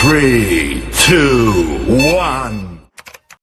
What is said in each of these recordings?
3, 2, 1.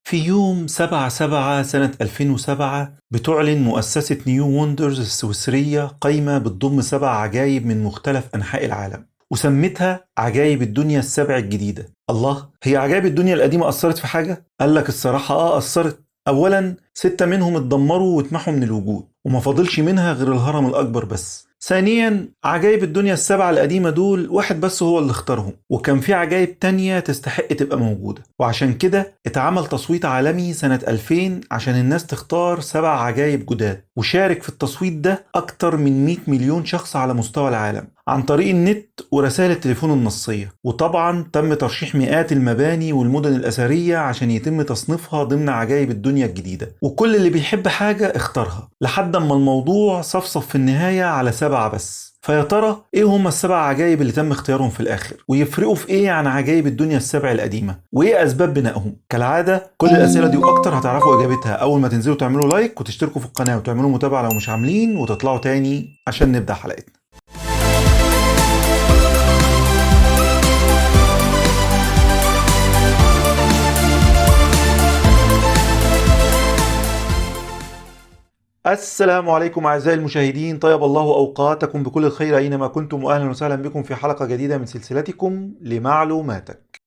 في يوم 7/7 سنة 2007 بتعلن مؤسسة نيو وندرز السويسرية قائمة بتضم 7 عجائب من مختلف أنحاء العالم، وسمتها عجائب الدنيا السبع الجديدة. الله، هي عجائب الدنيا القديمة أثرت في حاجة؟ قال لك الصراحة أثرت. أولا 6 منهم اتدمروا واتمحوا من الوجود وما فاضلش منها غير الهرم الأكبر بس. ثانيا عجائب الدنيا السبعة القديمة دول واحد بس هو اللي اختارهم، وكان في عجائب تانية تستحق تبقى موجودة، وعشان كده اتعمل تصويت عالمي سنة 2000 عشان الناس تختار 7 عجائب جداد، وشارك في التصويت ده أكتر من 100 مليون شخص على مستوى العالم عن طريق النت ورسائل التليفون النصية. وطبعا تم ترشيح مئات المباني والمدن الأثرية عشان يتم تصنيفها ضمن عجائب الدنيا الجديدة، وكل اللي بيحب حاجة اختارها لحد ما الموضوع صفصف في النهاية على 7 بس. فيا ترى ايه هم ال7 عجائب اللي تم اختيارهم في الاخر، ويفرقوا في ايه عن عجائب الدنيا السبع القديمة، وايه اسباب بنائهم؟ كالعادة كل الاسئلة دي واكتر هتعرفوا اجابتها اول ما تنزلوا تعملوا لايك وتشتركوا في القناة وتعملوا متابعة لو مش عاملين، وتطلعوا تاني عشان نبدأ حلقتنا. السلام عليكم أعزائي المشاهدين، طيب الله أوقاتكم بكل الخير أينما كنتم، وأهلا وسهلا بكم في حلقة جديدة من سلسلتكم لمعلوماتك.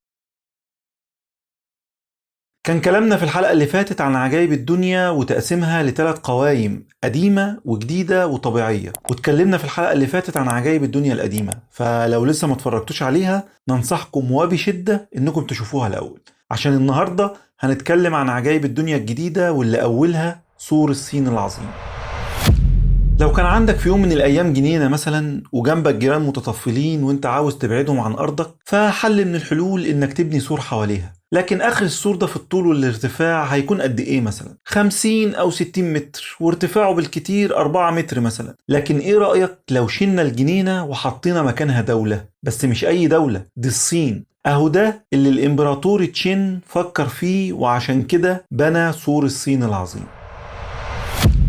كان كلامنا في الحلقة اللي فاتت عن عجائب الدنيا وتقسيمها ل3 قوائم، قديمة وجديدة وطبيعية، واتكلمنا في الحلقة اللي فاتت عن عجائب الدنيا القديمة، فلو لسه ما اتفرجتوش عليها ننصحكم وبشدة انكم تشوفوها الأول، عشان النهاردة هنتكلم عن عجائب الدنيا الجديدة واللي أولها سور الصين العظيم. لو كان عندك في يوم من الأيام جنينة مثلا وجنبك جيران متطفلين وانت عاوز تبعدهم عن أرضك، فحل من الحلول انك تبني سور حواليها. لكن آخر السور ده في الطول والارتفاع هيكون قد إيه؟ مثلا 50 أو 60 متر، وارتفاعه بالكتير 4 متر مثلا. لكن إيه رأيك لو شلنا الجنينة وحطينا مكانها دولة؟ بس مش أي دولة، دي الصين. أهو ده اللي الإمبراطور تشين فكر فيه، وعشان كده بنى سور الصين العظيم.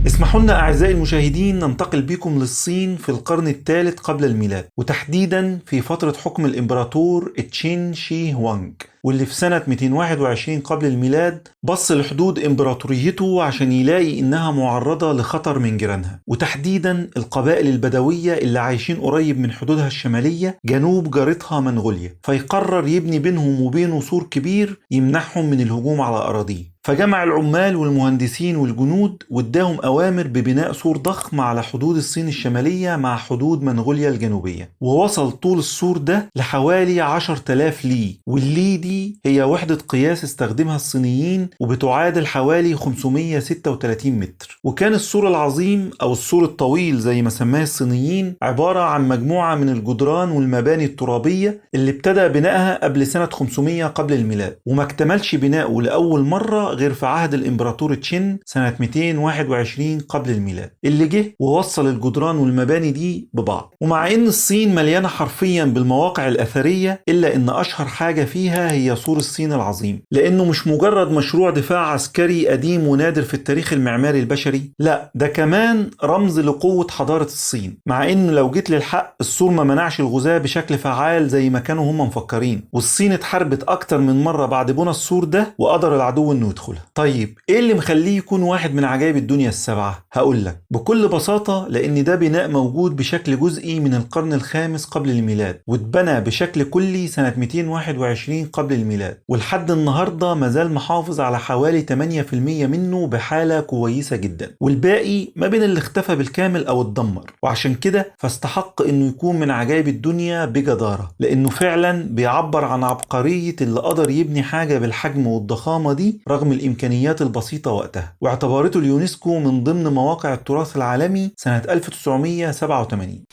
اسمحوا لنا أعزائي المشاهدين ننتقل بكم للصين في القرن الثالث قبل الميلاد، وتحديدا في فترة حكم الإمبراطور تشين شي هوانغ، واللي في سنة 221 قبل الميلاد بص لحدود إمبراطوريته عشان يلاقي إنها معرضة لخطر من جيرانها، وتحديدا القبائل البدوية اللي عايشين قريب من حدودها الشمالية جنوب جارتها منغوليا، فيقرر يبني بينهم وبينه سور كبير يمنعهم من الهجوم على أراضيه. فجمع العمال والمهندسين والجنود واداهم أوامر ببناء سور ضخم على حدود الصين الشمالية مع حدود منغوليا الجنوبية، ووصل طول السور ده لحوالي 10,000 لي، واللي دي هي وحدة قياس استخدمها الصينيين وبتعادل حوالي 536 متر. وكان السور العظيم أو السور الطويل زي ما سماه الصينيين عبارة عن مجموعة من الجدران والمباني الترابية اللي ابتدى بنائها قبل سنة 500 قبل الميلاد، وما اكتملش بناؤه لأول مرة غير في عهد الإمبراطور تشين سنة 221 قبل الميلاد، اللي جه ووصل الجدران والمباني دي ببعض. ومع إن الصين مليانة حرفيا بالمواقع الأثرية، إلا إن أشهر حاجة فيها هي سور الصين العظيم، لأنه مش مجرد مشروع دفاع عسكري قديم ونادر في التاريخ المعماري البشري، لا ده كمان رمز لقوة حضارة الصين. مع إن لو جيت للحق السور ما منعش الغزاة بشكل فعال زي ما كانوا هم مفكرين، والصين اتحاربت أكتر من مرة بعد بناء السور ده وقدر العدو إنه يدخلها. طيب ايه اللي مخليه يكون واحد من عجائب الدنيا السبعة؟ هقولك بكل بساطة، لان ده بناء موجود بشكل جزئي من القرن الخامس قبل الميلاد، واتبنى بشكل كلي سنة 221 قبل الميلاد، ولحد النهاردة مازال محافظ على حوالي 8% منه بحالة كويسة جدا، والباقي ما بين اللي اختفى بالكامل او اتدمر. وعشان كده فاستحق انه يكون من عجائب الدنيا بجدارة، لانه فعلا بيعبر عن عبقرية اللي قدر يبني حاجة بالحجم والضخامة دي رغم الإمكانيات البسيطة وقتها، واعتبرته اليونسكو من ضمن مواقع التراث العالمي سنة 1987.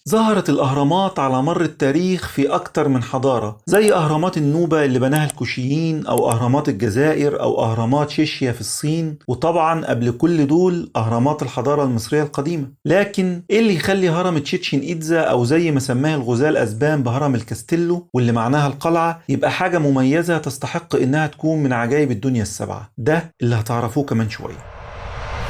ظهرت الأهرامات على مر التاريخ في أكتر من حضارة، زي أهرامات النوبة اللي بناها الكوشيين، أو أهرامات الجزائر، أو أهرامات شيشيا في الصين، وطبعا قبل كل دول أهرامات الحضارة المصرية القديمة. لكن إيه اللي يخلي هرم تشيتشن إيتزا، أو زي ما سماه الغزاة الأسبان بهرم الكاستيلو واللي معناها القلعة، يبقى حاجة مميزة تستحق إنها تكون من عجائب الدنيا السبعة؟ ده اللي هتعرفوه كمان شوية.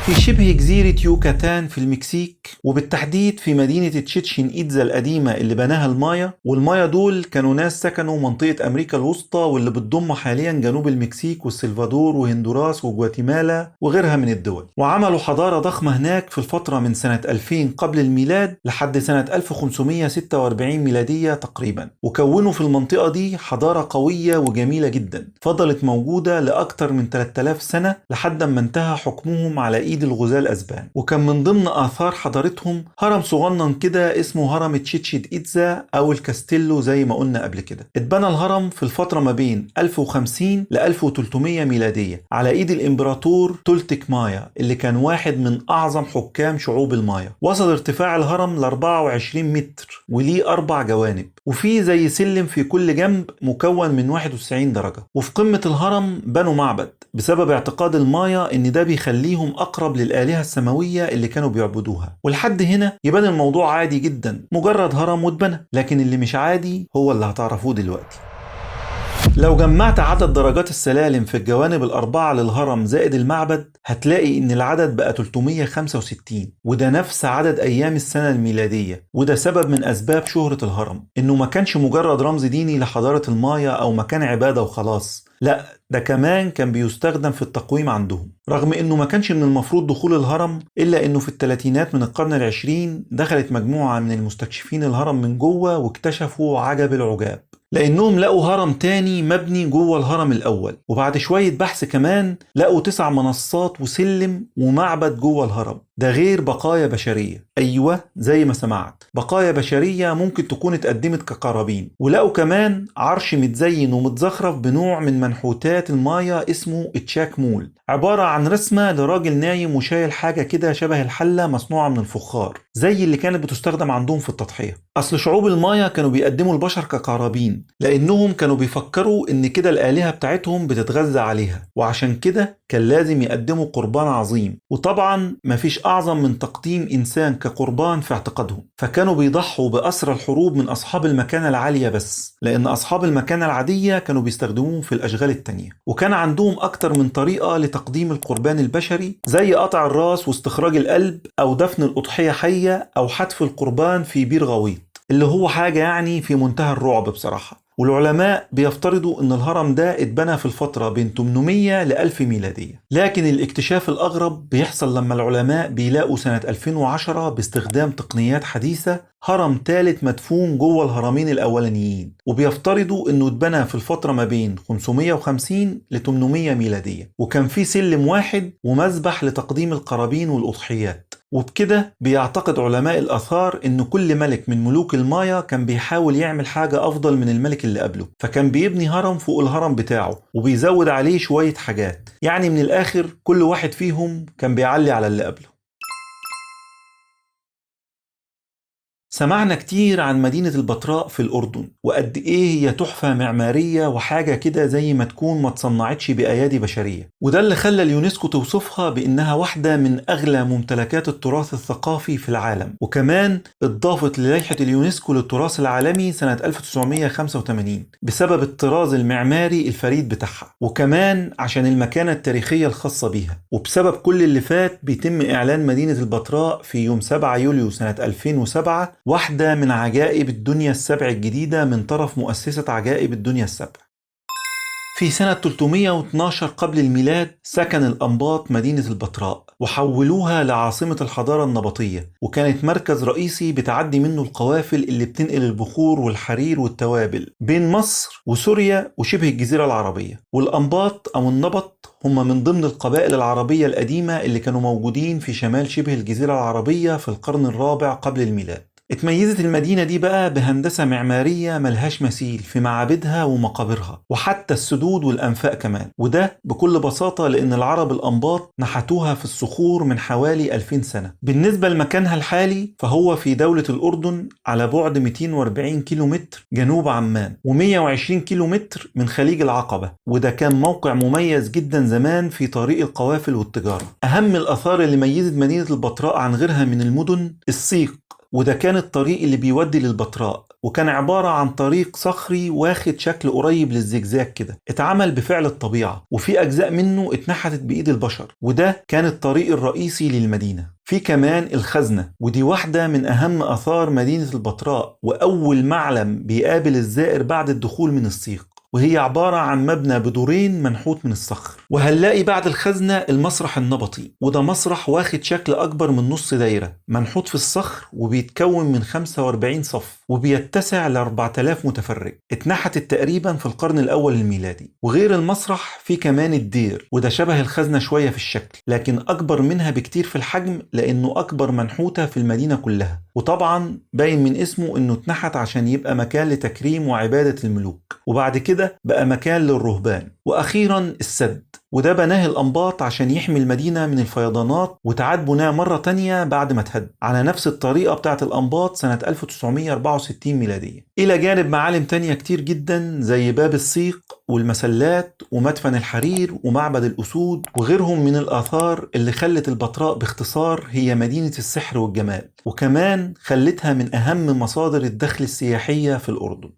في شبه جزيرة يوكاتان في المكسيك، وبالتحديد في مدينة تشيتشن إيتزا القديمة اللي بناها المايا. والمايا دول كانوا ناس سكنوا منطقة أمريكا الوسطى واللي بتضم حاليا جنوب المكسيك والسلفادور وهندوراس وجواتيمالا وغيرها من الدول، وعملوا حضارة ضخمة هناك في الفترة من سنة 2000 قبل الميلاد لحد سنة 1546 ميلادية تقريبا، وكونوا في المنطقة دي حضارة قوية وجميلة جدا فضلت موجودة لأكثر من 3000 سنة لحد ما انتهى حكمهم على إيد الغزاة الأسبان. وكان من ضمن آثار حضارتهم هرم صغنن كده اسمه هرم تشيتشن إيتزا أو الكاستيلو زي ما قلنا قبل كده. اتبنى الهرم في الفترة ما بين 1050 ل 1300 ميلادية على إيد الإمبراطور تولتك مايا اللي كان واحد من أعظم حكام شعوب المايا. وصل ارتفاع الهرم ل 24 متر وليه 4 جوانب، وفيه زي سلم في كل جنب مكون من 91 درجة. وفي قمة الهرم بنوا معبد بسبب اعتقاد المايا ان ده بيخليهم اقرب للآلهة السماوية اللي كانوا بيعبدوها. ولحد هنا يبان الموضوع عادي جدا، مجرد هرم واتبنى. لكن اللي مش عادي هو اللي هتعرفوه دلوقتي. لو جمعت عدد درجات السلالم في الجوانب الأربعة للهرم زائد المعبد هتلاقي إن العدد بقى 365، وده نفس عدد أيام السنة الميلادية. وده سبب من أسباب شهرة الهرم، إنه ما كانش مجرد رمز ديني لحضارة المايا أو مكان عبادة وخلاص، لا ده كمان كان بيستخدم في التقويم عندهم. رغم إنه ما كانش من المفروض دخول الهرم، إلا إنه في الثلاثينات من القرن العشرين دخلت مجموعة من المستكشفين الهرم من جوه واكتشفوا عجب العجاب، لأنهم لقوا هرم تاني مبني جوه الهرم الأول. وبعد شوية بحث كمان لقوا 9 منصات وسلم ومعبد جوه الهرم، ده غير بقايا بشرية. أيوة زي ما سمعت، بقايا بشرية ممكن تكون اتقدمت كقرابين. ولقوا كمان عرش متزين ومتزخرف بنوع من منحوتات المايا اسمه اتشاك مول، عبارة عن رسمة لراجل نايم وشايل حاجة كده شبه الحلة مصنوعة من الفخار زي اللي كانت بتستخدم عندهم في التضحية. أصل شعوب المايا كانوا بيقدموا البشر كقرابين لأنهم كانوا بيفكروا إن كده الآلهة بتاعتهم بتتغذى عليها، وعشان كده كان لازم يقدموا قربان عظيم. وطبعا مفيش أعظم من تقديم إنسان كقربان في اعتقادهم، فكانوا بيضحوا بأسرى الحروب من أصحاب المكانة العالية بس، لأن أصحاب المكانة العادية كانوا بيستخدموهم في الأشغال التانية. وكان عندهم أكتر من طريقة لتقديم القربان البشري، زي قطع الراس واستخراج القلب أو دفن الأضحية حية أو حتف القربان في بير غويط، اللي هو حاجة يعني في منتهى الرعب بصراحة. والعلماء بيفترضوا ان الهرم ده اتبنى في الفترة بين 800 ل 1000 ميلادية. لكن الاكتشاف الأغرب بيحصل لما العلماء بيلاقوا سنة 2010 باستخدام تقنيات حديثة هرم ثالث مدفون جوه الهرمين الأولانيين، وبيفترضوا انه اتبنى في الفترة ما بين 550 ل 800 ميلادية، وكان فيه سلم واحد ومذبح لتقديم القرابين والأضحيات. وبكده بيعتقد علماء الآثار إن كل ملك من ملوك المايا كان بيحاول يعمل حاجة أفضل من الملك اللي قبله، فكان بيبني هرم فوق الهرم بتاعه وبيزود عليه شوية حاجات. يعني من الآخر كل واحد فيهم كان بيعلي على اللي قبله. سمعنا كتير عن مدينة البتراء في الأردن وقد إيه هي تحفة معمارية وحاجة كده زي ما تكون ما تصنعتش بأيادي بشرية، وده اللي خلى اليونسكو توصفها بإنها واحدة من أغلى ممتلكات التراث الثقافي في العالم. وكمان اتضافت للائحة اليونسكو للتراث العالمي سنة 1985 بسبب الطراز المعماري الفريد بتاعها، وكمان عشان المكانة التاريخية الخاصة بيها. وبسبب كل اللي فات بيتم إعلان مدينة البتراء في يوم 7 يوليو سنة 2007 واحدة من عجائب الدنيا السبع الجديدة من طرف مؤسسة عجائب الدنيا السبع. في سنة 312 قبل الميلاد سكن الأنباط مدينة البتراء وحولوها لعاصمة الحضارة النبطية، وكانت مركز رئيسي بتعدي منه القوافل اللي بتنقل البخور والحرير والتوابل بين مصر وسوريا وشبه الجزيرة العربية. والأنباط أو النبط هم من ضمن القبائل العربية القديمة اللي كانوا موجودين في شمال شبه الجزيرة العربية في القرن الرابع قبل الميلاد. اتميزت المدينة دي بقى بهندسة معمارية ملهاش مثيل في معابدها ومقابرها وحتى السدود والأنفاق كمان، وده بكل بساطة لأن العرب الأنباط نحتوها في الصخور من حوالي 2000 سنة. بالنسبة لمكانها الحالي فهو في دولة الأردن على بعد 240 كيلومتر جنوب عمان و120 كيلومتر من خليج العقبة، وده كان موقع مميز جدا زمان في طريق القوافل والتجارة. أهم الآثار اللي ميزت مدينة البتراء عن غيرها من المدن السيق، وده كان الطريق اللي بيودي للبتراء، وكان عبارة عن طريق صخري واخد شكل قريب للزجزاج كده، اتعمل بفعل الطبيعة، وفي أجزاء منه اتنحتت بإيد البشر، وده كان الطريق الرئيسي للمدينة. في كمان الخزنة، ودي واحدة من أهم آثار مدينة البتراء، وأول معلم بيقابل الزائر بعد الدخول من الصيق، وهي عبارة عن مبنى بدورين منحوت من الصخر. وهنلاقي بعد الخزنة المسرح النبطي، وده مسرح واخد شكل أكبر من نص دايرة منحوت في الصخر، وبيتكون من 45 صف، وبيتسع ل 4000 متفرج، اتنحتت تقريبا في القرن الأول الميلادي. وغير المسرح في كمان الدير، وده شبه الخزنة شوية في الشكل، لكن أكبر منها بكتير في الحجم، لأنه أكبر منحوتة في المدينة كلها. وطبعا باين من اسمه إنه اتنحت عشان يبقى مكان لتكريم وعبادة الملوك، وبعد كده بقى مكان للرهبان. وأخيرا السد، وده بناه الأنباط عشان يحمي المدينة من الفيضانات، وتعاد بناه مرة تانية بعد ما اتهد على نفس الطريقة بتاعة الأنباط سنة 1964 ميلادية، إلى جانب معالم تانية كتير جدا زي باب الصيق والمسلات ومدفن الحرير ومعبد الأسود وغيرهم من الآثار اللي خلت البتراء باختصار هي مدينة السحر والجمال، وكمان خلتها من أهم مصادر الدخل السياحية في الأردن.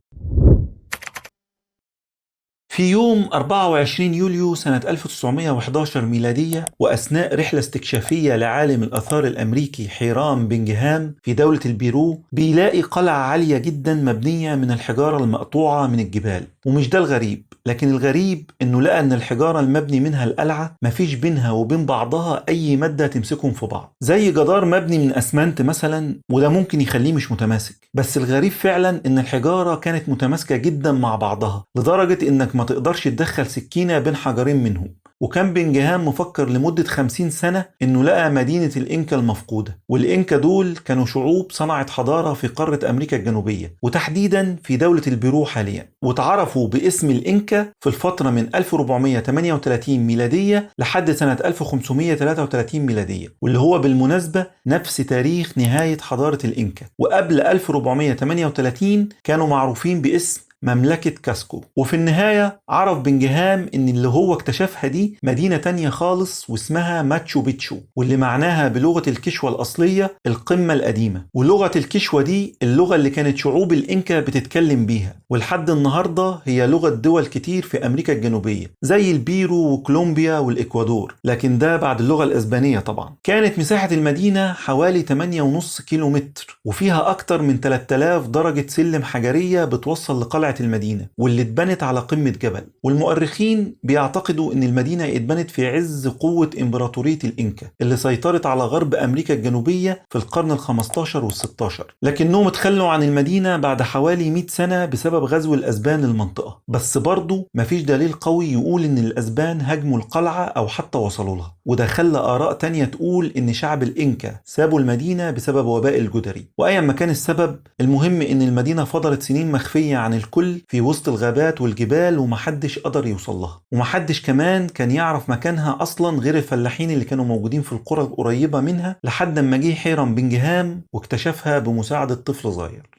في يوم 24 يوليو سنة 1911 ميلادية، وأثناء رحلة استكشافية لعالم الآثار الأمريكي حيرام بنجهام في دولة البيرو، بيلاقي قلعة عالية جدا مبنية من الحجارة المقطوعة من الجبال. ومش ده الغريب، لكن الغريب إنه لقى إن الحجارة المبني منها القلعة مفيش بينها وبين بعضها أي مادة تمسكهم في بعض، زي جدار مبني من أسمنت مثلا، وده ممكن يخليه مش متماسك. بس الغريب فعلا إن الحجارة كانت متماسكة جدا مع بعضها، لدرجة إنك ما تقدرش تدخل سكينة بين حجرين منهم. وكان بنجهام مفكر لمدة 50 سنة إنه لقى مدينة الإنكا المفقودة، والإنكا دول كانوا شعوب صنعت حضارة في قارة أمريكا الجنوبية، وتحديدا في دولة البيرو حاليا، وتعرفوا باسم الإنكا في الفترة من 1438 ميلادية لحد سنة 1533 ميلادية، واللي هو بالمناسبة نفس تاريخ نهاية حضارة الإنكا. وقبل 1438 كانوا معروفين باسم مملكة كاسكو. وفي النهاية عرف بنجهام ان اللي هو اكتشفها دي مدينة تانية خالص واسمها ماتشو بيتشو، واللي معناها بلغة الكشوة الأصلية القمة القديمة. ولغة الكشوة دي اللغة اللي كانت شعوب الإنكا بتتكلم بيها، ولحد النهاردة هي لغة دول كتير في أمريكا الجنوبية زي البيرو وكولومبيا والإكوادور، لكن ده بعد اللغة الأسبانية طبعا. كانت مساحة المدينة حوالي 8.5 كيلومتر، وفيها أكتر من 3000 درجة سلم حجرية بتوصل لقلعة المدينة، واللي اتبنت على قمة جبل. والمؤرخين بيعتقدوا ان المدينة اتبنت في عز قوة امبراطورية الانكا اللي سيطرت على غرب امريكا الجنوبية في القرن ال15 وال16، لكنهم اتخلوا عن المدينة بعد حوالي 100 سنة بسبب غزو الاسبان للمنطقة. بس برضو مفيش دليل قوي يقول ان الاسبان هاجموا القلعة او حتى وصلوا لها، وده خلى آراء تانية تقول ان شعب الانكا سابوا المدينة بسبب وباء الجدري. وايا ما كان السبب، المهم ان المدينة فضلت سنين مخفية عن الكل في وسط الغابات والجبال، ومحدش قدر يوصل لها، ومحدش كمان كان يعرف مكانها اصلا غير الفلاحين اللي كانوا موجودين في القرى القريبة منها، لحد ما جه حيرام بنجهام واكتشفها بمساعدة طفل صغير.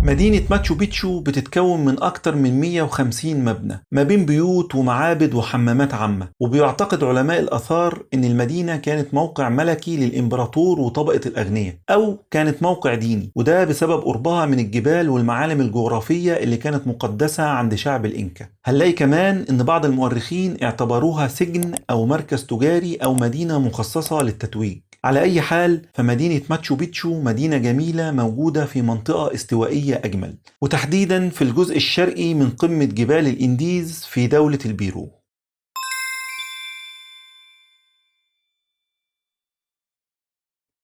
مدينة ماتشو بيتشو بتتكون من أكتر من 150 مبنى ما بين بيوت ومعابد وحمامات عامة، وبيعتقد علماء الآثار إن المدينة كانت موقع ملكي للإمبراطور وطبقة الأغنياء، أو كانت موقع ديني، وده بسبب قربها من الجبال والمعالم الجغرافية اللي كانت مقدسة عند شعب الإنكا. هنلاقي كمان إن بعض المؤرخين اعتبروها سجن أو مركز تجاري أو مدينة مخصصة للتتويج. على أي حال، فمدينة ماتشو بيتشو مدينة جميلة موجودة في منطقة استوائية أجمل، وتحديدا في الجزء الشرقي من قمة جبال الإنديز في دولة البيرو.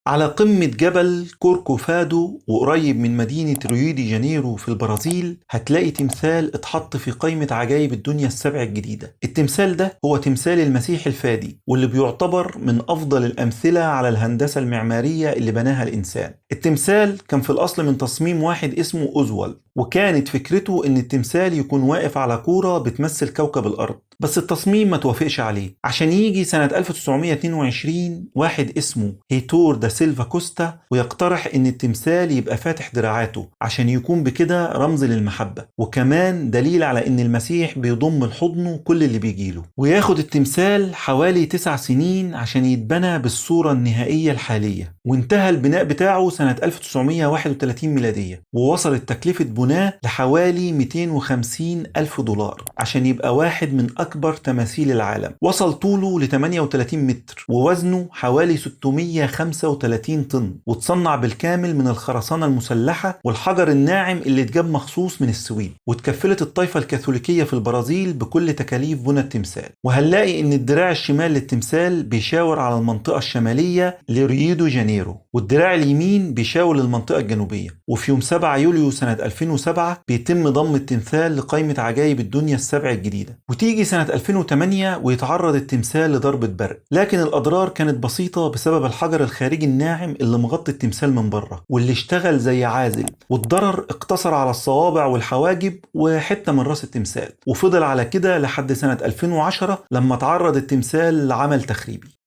على قمة جبل كوركوفادو وقريب من مدينة ريو دي جانيرو في البرازيل هتلاقي تمثال اتحط في قائمة عجائب الدنيا السبع الجديدة. التمثال ده هو تمثال المسيح الفادي، واللي بيعتبر من أفضل الأمثلة على الهندسة المعمارية اللي بناها الإنسان. التمثال كان في الأصل من تصميم واحد اسمه أوزوال، وكانت فكرته إن التمثال يكون واقف على كورة بتمثل كوكب الأرض، بس التصميم ما توافقش عليه. عشان يجي سنة 1922 واحد اسمه هيتور دا سيلفا كوستا ويقترح إن التمثال يبقى فاتح دراعاته عشان يكون بكده رمز للمحبة، وكمان دليل على إن المسيح بيضم لحضنه كل اللي بيجيله. وياخد التمثال حوالي 9 سنين عشان يتبنى بالصورة النهائية الحالية، وانتهى البناء بتاعه سنة 1931 ميلادية، ووصلت تكلفة بناه لحوالي 250 ألف دولار عشان يبقى واحد من أكبر تماثيل العالم. وصل طوله ل 38 متر ووزنه حوالي 635 طن، وتصنع بالكامل من الخرسانة المسلحة والحجر الناعم اللي اتجاب مخصوص من السويد. واتكفلت الطائفة الكاثوليكية في البرازيل بكل تكاليف بناء التمثال. وهنلاقي ان الدراع الشمال للتمثال بيشاور على المنطقة الشمالية لريو دي جانيرو، والدراع اليمين بيشاور للمنطقة الجنوبية. وفي يوم 7 يوليو سنة 2007 بيتم ضم التمثال لقائمة عجائب الدنيا السبع الجديدة. وتيجي سنة 2008 ويتعرض التمثال لضربة برق، لكن الأضرار كانت بسيطة بسبب الحجر الخارجي الناعم اللي مغطي التمثال من بره واللي اشتغل زي عازل، والضرر اقتصر على الصوابع والحواجب وحتة من راس التمثال، وفضل على كده لحد سنة 2010 لما تعرض التمثال لعمل تخريبي.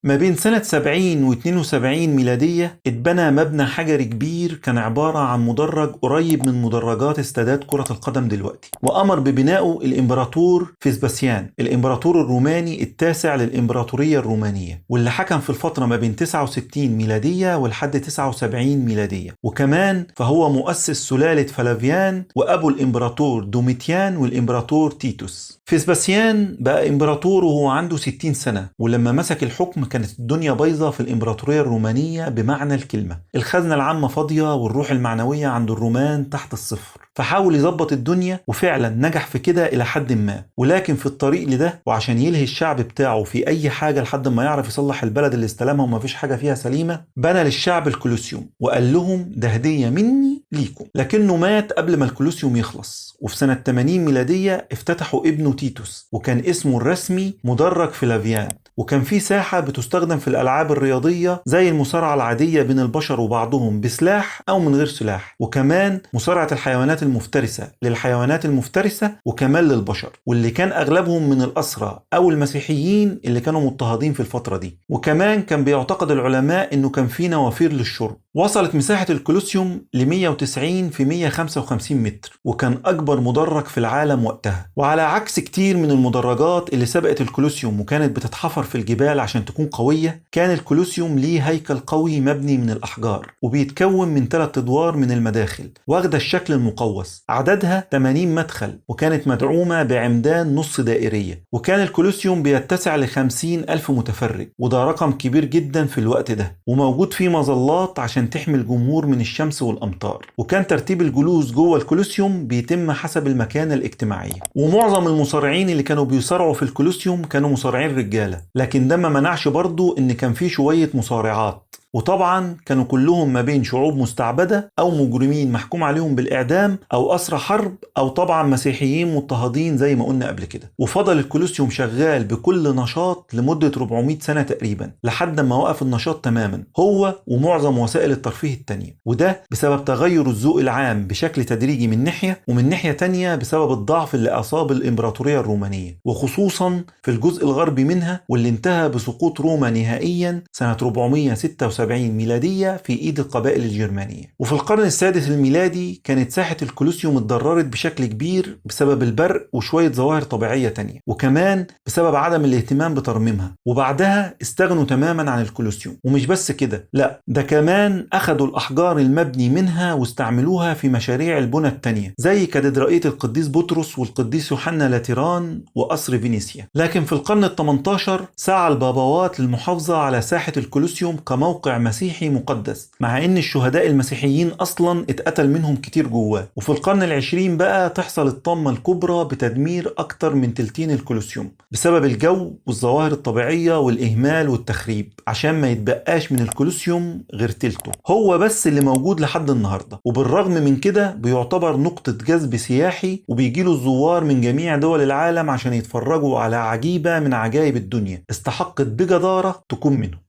ما بين سنة 70 و 72 ميلادية اتبنى مبنى حجري كبير كان عبارة عن مدرج قريب من مدرجات استادات كرة القدم دلوقتي، وأمر ببنائه الإمبراطور فيسباسيان، الإمبراطور الروماني التاسع للإمبراطورية الرومانية، واللي حكم في الفترة ما بين 69 ميلادية ولحد 79 ميلادية. وكمان فهو مؤسس سلالة فلافيان وأبو الإمبراطور دوميتيان والإمبراطور تيتوس. فيسباسيان بقى إمبراطور وهو عنده 60 سنة، ولما مسك الحكم كانت الدنيا بايظة في الإمبراطورية الرومانية بمعنى الكلمة، الخزنة العامة فاضية والروح المعنوية عند الرومان تحت الصفر. فحاول يظبط الدنيا وفعلا نجح في كده إلى حد ما، ولكن في الطريق لده وعشان يلهي الشعب بتاعه في أي حاجة لحد ما يعرف يصلح البلد اللي استلمها ومفيش حاجة فيها سليمة، بنى للشعب الكولوسيوم وقال لهم ده هدية مني ليكم. لكنه مات قبل ما الكولوسيوم يخلص، وفي سنة 80 ميلادية افتتحوا ابنه تيتوس، وكان اسمه الرسمي مدرج فلافيان. وكان في ساحة بتستخدم في الألعاب الرياضية زي المصارعة العادية بين البشر وبعضهم بسلاح أو من غير سلاح، وكمان مصارعة الحيوانات المفترسة للحيوانات المفترسة وكمان للبشر، واللي كان أغلبهم من الأسرى أو المسيحيين اللي كانوا مضطهدين في الفترة دي. وكمان كان بيعتقد العلماء إنه كان في نوافير للشرب. وصلت مساحة الكولوسيوم ل 190 في 155 متر، وكان أكبر مدرج في العالم وقتها. وعلى عكس كتير من المدرجات اللي سبقت الكولوسيوم وكانت بتتحفر في الجبال عشان تكون قوية، كان الكولوسيوم ليه هيكل قوي مبني من الأحجار، وبيتكون من 3 أدوار من المداخل واخدة الشكل المقوس، عددها 80 مدخل، وكانت مدعومة بعمدان نص دائرية. وكان الكولوسيوم بيتسع ل 50 ألف متفرج، وده رقم كبير جدا في الوقت ده، وموجود فيه مظلات عشان تحمي الجمهور من الشمس والأمطار. وكان ترتيب الجلوس جوه الكولوسيوم بيتم حسب المكانة الاجتماعية، ومعظم المصارعين اللي كانوا بيصارعوا في الكولوسيوم كانوا مصارعين رجالة، لكن ده ما منعش برضو ان كان فيه شوية مصارعات. وطبعا كانوا كلهم ما بين شعوب مستعبدة أو مجرمين محكوم عليهم بالإعدام أو أسرى حرب أو طبعا مسيحيين مضطهدين زي ما قلنا قبل كده. وفضل الكولوسيوم شغال بكل نشاط لمدة 400 سنة تقريبا لحد ما وقف النشاط تماما، هو ومعظم وسائل الترفيه التانية. وده بسبب تغير الذوق العام بشكل تدريجي من ناحية، ومن ناحية تانية بسبب الضعف اللي أصاب الإمبراطورية الرومانية، وخصوصا في الجزء الغربي منها، واللي انتهى بسقوط روما نهائيا سنة 476 ميلادية في إيد القبائل الجرمانية. وفي القرن السادس الميلادي كانت ساحة الكولوسيوم اتضررت بشكل كبير بسبب البرق وشوية ظواهر طبيعية تانية، وكمان بسبب عدم الاهتمام بترميمها. وبعدها استغنوا تماما عن الكولوسيوم. ومش بس كده، لا، ده كمان أخدوا الأحجار المبني منها واستعملوها في مشاريع البنى التانية زي كاتدرائية القديس بطرس والقديس يوحنا لاتيران وقصر فينيسيا. لكن في القرن ال 18 سعى البابوات للمحافظة على ساحة الكولوسيوم كموقع مسيحي مقدس، مع ان الشهداء المسيحيين اصلا اتقتل منهم كتير جواه. وفي القرن العشرين بقى تحصل الطامة الكبرى بتدمير اكتر من تلتين الكولوسيوم بسبب الجو والظواهر الطبيعية والاهمال والتخريب، عشان ما يتبقاش من الكولوسيوم غير تلته هو بس اللي موجود لحد النهاردة. وبالرغم من كده بيعتبر نقطة جذب سياحي، وبيجيله الزوار من جميع دول العالم عشان يتفرجوا على عجيبة من عجائب الدنيا استحقت بجدارة تكون منه.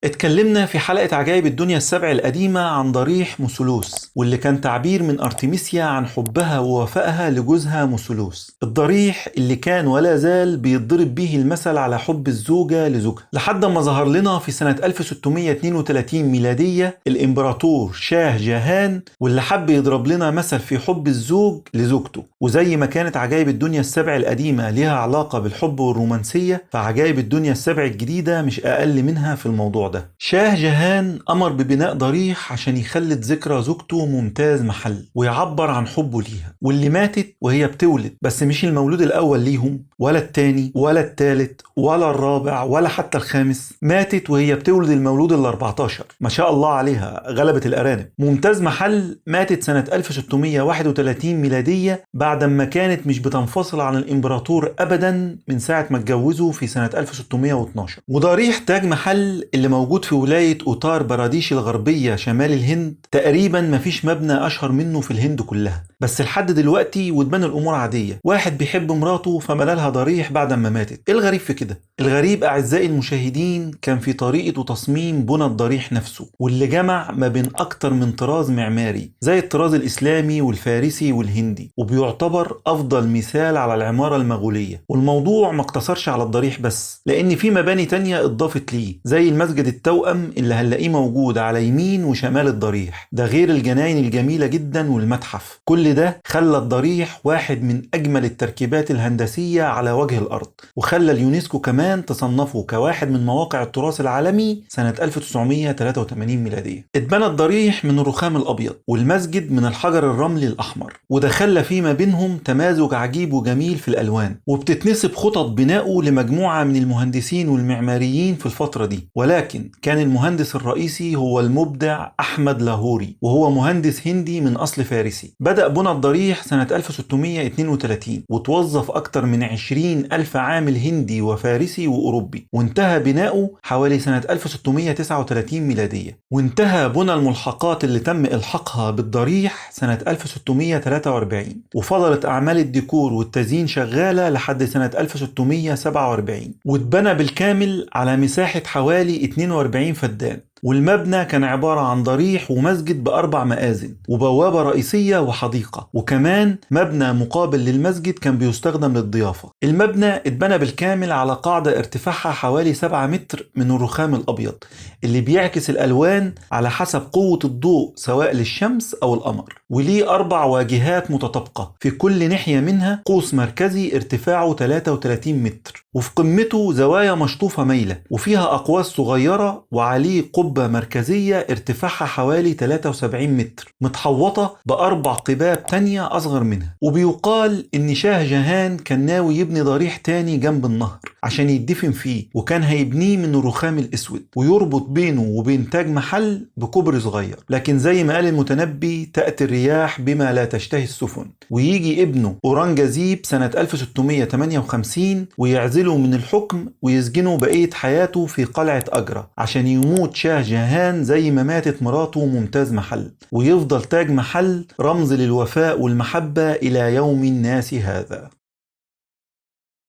اتكلمنا في حلقة عجائب الدنيا السبع القديمة عن ضريح موسولوس، واللي كان تعبير من أرتميسيا عن حبها ووفائها لجوزها موسولوس. الضريح اللي كان ولا زال بيتضرب به المثل على حب الزوجة لزوجها، لحد ما ظهر لنا في سنة 1632 ميلادية الإمبراطور شاه جاهان، واللي حب يضرب لنا مثل في حب الزوج لزوجته. وزي ما كانت عجائب الدنيا السبع القديمة ليها علاقة بالحب والرومانسية، فعجائب الدنيا السبع الجديدة مش أقل منها في الموضوع ده. شاه جاهان أمر ببناء ضريح عشان يخلد ذكرى زوجته ممتاز محل ويعبر عن حبه ليها، واللي ماتت وهي بتولد، بس مش المولود الأول ليهم ولا التاني ولا التالت ولا الرابع ولا حتى الخامس، ماتت وهي بتولد المولود ال14. ما شاء الله عليها، غلبت الأرانب. ممتاز محل ماتت سنة 1631 ميلادية بعد ما كانت مش بتنفصل عن الإمبراطور أبدا من ساعة ما اتجوزوا في سنة 1612. وضريح تاج محل اللي موجود في ولاية أوتار باراديش الغربية شمال الهند، تقريبا مفيش مبنى أشهر منه في الهند كلها، بس لحد دلوقتي وتبان الأمور عادية. واحد بيحب مراته فملالها ضريح بعد ما ماتت. إيه الغريب في كده؟ الغريب أعزائي المشاهدين كان في طريقة وتصميم بنى الضريح نفسه، واللي جمع ما بين أكتر من طراز معماري زي الطراز الإسلامي والفارسي والهندي، وبيعتبر أفضل مثال على العمارة المغولية. والموضوع ما اقتصرش على الضريح بس، لأن في مباني تانية اتضافت ليه زي المسجد التوأم اللي هنلاقيه موجود على يمين وشمال الضريح، ده غير الجناين الجميلة جدا والمتحف. كل ده خلى الضريح واحد من أجمل التركيبات الهندسية على وجه الأرض، وخلى اليونسكو كمان تصنفه كواحد من مواقع التراث العالمي سنة 1983 ميلادية. اتبنى الضريح من الرخام الأبيض والمسجد من الحجر الرملي الأحمر، وده خلى في ما بينهم تمازج عجيب وجميل في الألوان. وبتتنسب خطط بناؤه لمجموعة من المهندسين والمعماريين في الفترة دي، ولكن كان المهندس الرئيسي هو المبدع أحمد لاهوري، وهو مهندس هندي من أصل فارسي. بدأ بنى الضريح سنة 1632 وتوظف أكتر من 20,000 عامل هندي وفارسي وأوروبي، وانتهى بناؤه حوالي سنة 1639 ميلادية. وانتهى بنى الملحقات اللي تم إلحاقها بالضريح سنة 1643، وفضلت أعمال الديكور والتزيين شغالة لحد سنة 1647، واتبنى بالكامل على مساحة حوالي 42 فدان. والمبنى كان عبارة عن ضريح ومسجد بأربع مآذن وبوابة رئيسية وحديقة، وكمان مبنى مقابل للمسجد كان بيستخدم للضيافة. المبنى اتبنى بالكامل على قاعدة ارتفاعها حوالي 7 متر من الرخام الأبيض اللي بيعكس الألوان على حسب قوة الضوء سواء للشمس أو القمر، وليه 4 واجهات متطابقة في كل ناحية منها قوس مركزي ارتفاعه 33 متر، وفي قمته زوايا مشطوفة مايلة وفيها أقواس صغيرة، وعليه قبة مركزية ارتفاعها حوالي 73 متر متحوطة ب4 قباب تانية أصغر منها. وبيقال إن شاه جاهان كان ناوي يبني ضريح تاني جنب النهر عشان يدفن فيه، وكان هيبنيه من الرخام الأسود ويربط بينه وبين تاج محل بكوبري صغير. لكن زي ما قال المتنبي: تأتي الرياح بما لا تشتهي السفن. ويجي ابنه أورانجزيب سنة 1658 ويعزله من الحكم ويسجنه بقية حياته في قلعة أجرة عشان يموت شاه جاهان زي ما ماتت مراته ممتاز محل، ويفضل تاج محل رمز للوفاء والمحبة إلى يوم الناس هذا.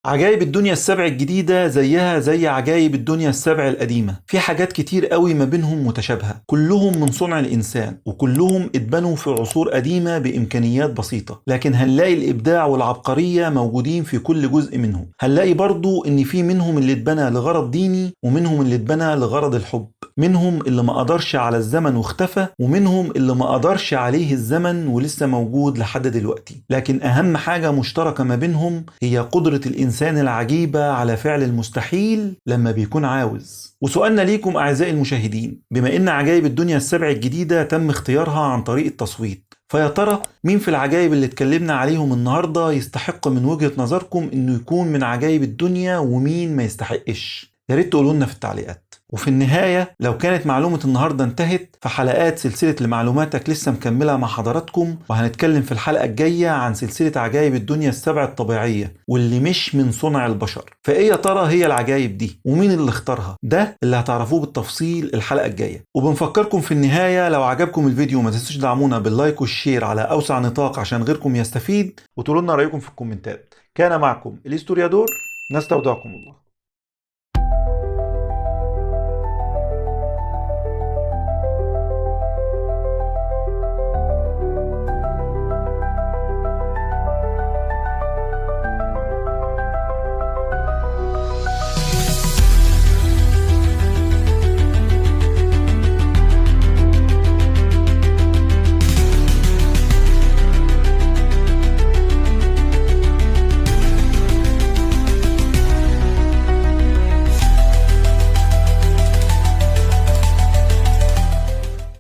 عجائب الدنيا السبع الجديدة زيها زي عجائب الدنيا السبع القديمة، في حاجات كتير قوي ما بينهم متشابهة، كلهم من صنع الإنسان وكلهم اتبنوا في عصور قديمة بإمكانيات بسيطة، لكن هنلاقي الإبداع والعبقرية موجودين في كل جزء منهم. هنلاقي برضو إن في منهم اللي اتبنى لغرض ديني، ومنهم اللي اتبنى لغرض الحب، منهم اللي ما قدرش على الزمن واختفى، ومنهم اللي ما قدرش عليه الزمن ولسه موجود لحد دلوقتي. لكن أهم حاجة مشتركة ما بينهم هي قدرة الإنسان العجيبة على فعل المستحيل لما بيكون عاوز. وسؤالنا ليكم أعزائي المشاهدين: بما إن عجائب الدنيا السبع الجديدة تم اختيارها عن طريق التصويت، فيا ترى مين في العجائب اللي اتكلمنا عليهم النهاردة يستحق من وجهة نظركم إنه يكون من عجائب الدنيا، ومين ما يستحقش؟ يا ريت تقولوا لنا في التعليقات. وفي النهاية لو كانت معلومة النهاردة انتهت، فحلقات سلسلة لمعلوماتك لسه مكملة مع حضراتكم، وهنتكلم في الحلقة الجاية عن سلسلة عجائب الدنيا السبع الطبيعية واللي مش من صنع البشر. فايه يا ترى هي العجائب دي ومين اللي اختارها؟ ده اللي هتعرفوه بالتفصيل الحلقة الجاية. وبنفكركم في النهاية لو عجبكم الفيديو ما تنسوش دعمونا باللايك والشير على أوسع نطاق عشان غيركم يستفيد، وتقولوا لنا رأيكم في الكومنتات. كان معكم الهستوريادور، نستودعكم الله.